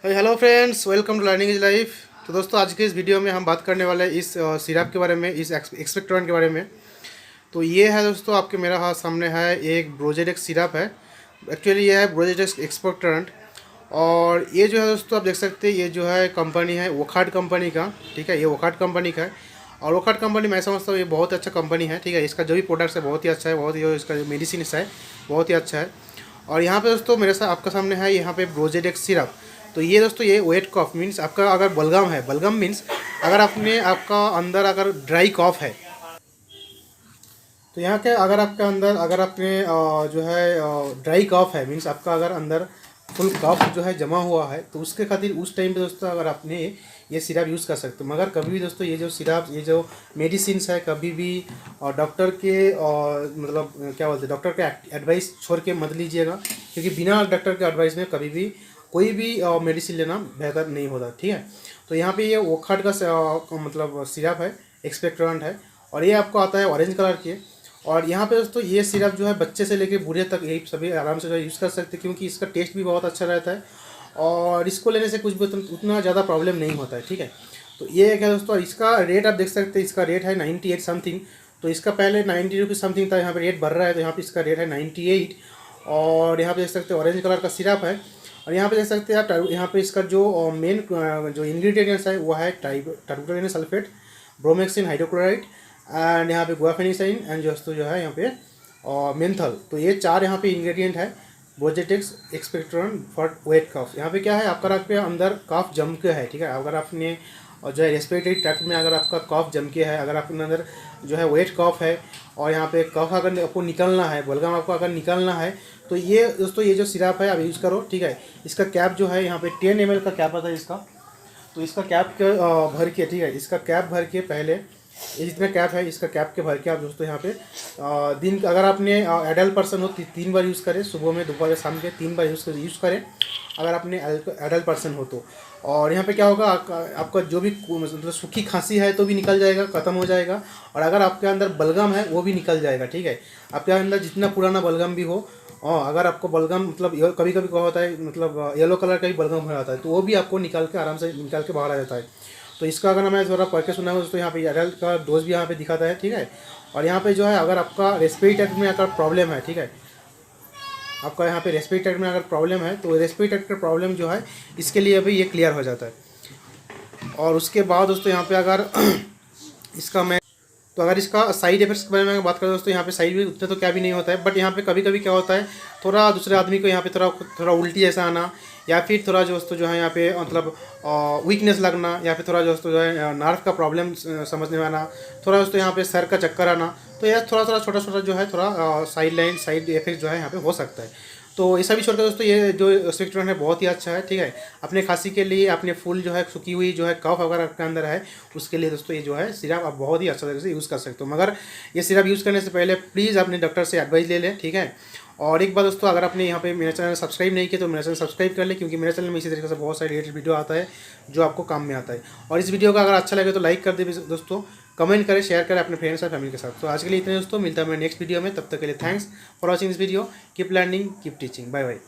Hello friends, welcome to learning is life. तो दोस्तों, आज के इस वीडियो में हम बात करने वाले हैं इस सिरप के बारे में, इस एक्सपेक्टोरेंट के बारे में। तो ये है दोस्तों, आपके मेरा हाथ सामने है एक ब्रोजेडेक्स सिरप है। एक्चुअली ये है ब्रोजेडेक्स एक्सपेक्टोरेंट। और ये जो है दोस्तों, आप देख सकते हैं, ये जो है कंपनी है वोखाट कंपनी का। ठीक है, ये वोखाट कंपनी का है। और वोखाट कंपनी मैं समझता हूँ ये बहुत अच्छा कंपनी है। ठीक है, इसका जो भी प्रोडक्ट्स है बहुत ही अच्छा है, बहुत ही जो इसका जो मेडिसिन है बहुत ही अच्छा है। और यहाँ पे दोस्तों मेरे साथ आपका सामने है यहाँ पे ब्रोजेडेक्स सिरप। तो ये दोस्तों, ये वेट कॉफ मीन्स आपका अगर बलगम है, बलगम मीन्स अगर आपने आपका अंदर अगर ड्राई कॉफ है, तो यहाँ के अगर आपके अंदर अगर आपने जो है ड्राई कॉफ है मीन्स आपका अगर अंदर फुल कॉफ जो है जमा हुआ है, तो उसके खातिर उस टाइम पे दोस्तों अगर आपने ये सिरप यूज़ कर सकते हो। मगर कभी भी दोस्तों ये जो सिरप, ये जो मेडिसिन है, कभी भी डॉक्टर के मतलब क्या बोलते हैं, डॉक्टर के एडवाइस छोड़ के मत लीजिएगा। क्योंकि बिना डॉक्टर के एडवाइस में कभी भी कोई भी मेडिसिन लेना बेहतर नहीं होता। ठीक है, तो यहाँ पे ये वोखाट का मतलब सिरप है, एक्सपेक्टोरेंट है। और ये आपको आता है ऑरेंज कलर के। और यहाँ पे दोस्तों ये सिरप जो है बच्चे से लेकर बूढ़े तक यही सभी आराम से जो है यूज़ कर सकते हैं, क्योंकि इसका टेस्ट भी बहुत अच्छा रहता है। और इसको लेने से कुछ भी उतना ज़्यादा प्रॉब्लम नहीं होता है। ठीक है, तो ये एक है दोस्तों। इसका रेट आप देख सकते हैं, इसका रेट है 98 समथिंग। तो इसका पहले 90 रुपीज़ समथिंग था, यहाँ पे रेट बढ़ रहा है, तो यहाँ पे इसका रेट है 98। और यहाँ पे देख सकते हैं ऑरेंज कलर का सिरप है। और यहाँ पे देख सकते हैं आप, यहाँ पे इसका जो मेन जो इंग्रेडिएंट्स है वो है टर्बुटेलिन सल्फेट, ब्रोमेक्सिन हाइड्रोक्लोराइड, एंड यहाँ पे गुआफेनिसाइन, एंड जो है यहाँ पे मेंथल। तो ये चार यहाँ पे इंग्रेडिएंट है ब्रोजेटेक्स एक्सपेक्टोरेंट फॉर वेट कफ। यहाँ पे क्या है, आपका पे अंदर कफ जम के है। ठीक है, अगर आपने और जो है रेस्पिरेटरी ट्रैक्ट में अगर आपका कफ जम के है, अगर आपके अंदर जो है वेट कफ है, और यहाँ पे कफ अगर आपको निकलना है, बलगम आपको अगर निकलना है, तो ये दोस्तों ये जो सिरप है आप यूज़ करो। ठीक है, इसका कैप जो है यहाँ पे 10 ml का कैप आता है इसका। तो इसका कैप के भर के, ठीक है, इसका कैप भर के पहले ये जितना कैप है, इसका कैप के भर के आप दोस्तों यहाँ पे दिन अगर आपने एडल्ट पर्सन हो 3 बार यूज़ करें, सुबह में, दोपहर, शाम के 3 बार यूज़ करें अगर आपने एडल्ट पर्सन हो तो। और यहाँ पे क्या होगा, आपका जो भी मतलब सूखी खांसी है तो भी निकल जाएगा, ख़त्म हो जाएगा। और अगर आपके अंदर बलगम है वो भी निकल जाएगा। ठीक है, आपके अंदर जितना पुराना बलगम भी हो, और अगर आपको बलगम मतलब कभी कभी क्या होता है, मतलब येलो कलर का भी बलगम हो जाता है, तो वो भी आपको निकाल के आराम से निकाल के बाहर आ जाता है। तो इसका अगर मैं थोड़ा पढ़ के सुना हूँ तो यहाँ पे एडल्ट का डोज भी यहाँ पे दिखाता है। ठीक है, और यहाँ पे जो है अगर आपका रेस्पिरेटरी में अगर प्रॉब्लम है, ठीक है, आपका यहाँ पे रेस्पिरेटरी में अगर प्रॉब्लम है, तो रेस्पिरेटरी का प्रॉब्लम जो है इसके लिए अभी ये क्लियर हो जाता है। और उसके बाद दोस्तों यहाँ पे अगर इसका मैं तो अगर इसका साइड इफेक्ट्स के बारे में बात करें दोस्तों, यहाँ पे साइड भी उतना तो क्या भी नहीं होता है, बट यहाँ पे कभी कभी क्या होता है, थोड़ा दूसरे आदमी को यहाँ पे थोड़ा थोड़ा उल्टी जैसा आना, या फिर थोड़ा जो दोस्तों जो है यहाँ पे मतलब वीकनेस लगना, या फिर थोड़ा जो दोस्तों जो है नर्व का प्रॉब्लम समझने में आना, थोड़ा दोस्तों यहाँ पे सर का चक्कर आना। तो यह थोड़ा थोड़ा छोटा छोटा जो है थोड़ा साइड इफेक्ट जो है यहाँ पे हो सकता है। तो ये सभी छोड़कर दोस्तों ये जो एक्सपेक्टोरेंट है बहुत ही अच्छा है। ठीक है, अपने खांसी के लिए, अपने फुल जो है सूखी हुई जो है कफ अगर आपके अंदर है, उसके लिए दोस्तों ये जो है सिरप आप बहुत ही अच्छा तरीके से यूज़ कर सकते हो। मगर ये सिरप यूज़ करने से पहले प्लीज़ अपने डॉक्टर से एडवाइस ले लें। ठीक है, और एक बार दोस्तों, अगर आपने यहाँ पे मेरा चैनल सब्सक्राइब नहीं किया तो मेरा चैनल सब्सक्राइब कर लें, क्योंकि मेरे चैनल में इसी तरीके से बहुत सारे रिलेटेड वीडियो आता है जो आपको काम में आता है। और इस वीडियो का अगर अच्छा लगे तो लाइक कर दे दोस्तों, कमेंट करें, शेयर करें अपने फ्रेंड्स और फैमिली के साथ। तो आज के लिए इतने दोस्तों, मिलता है मेरे नेक्स्ट वीडियो में। तब तक के लिए thanks for watching this video. Keep learning, keep teaching, bye bye.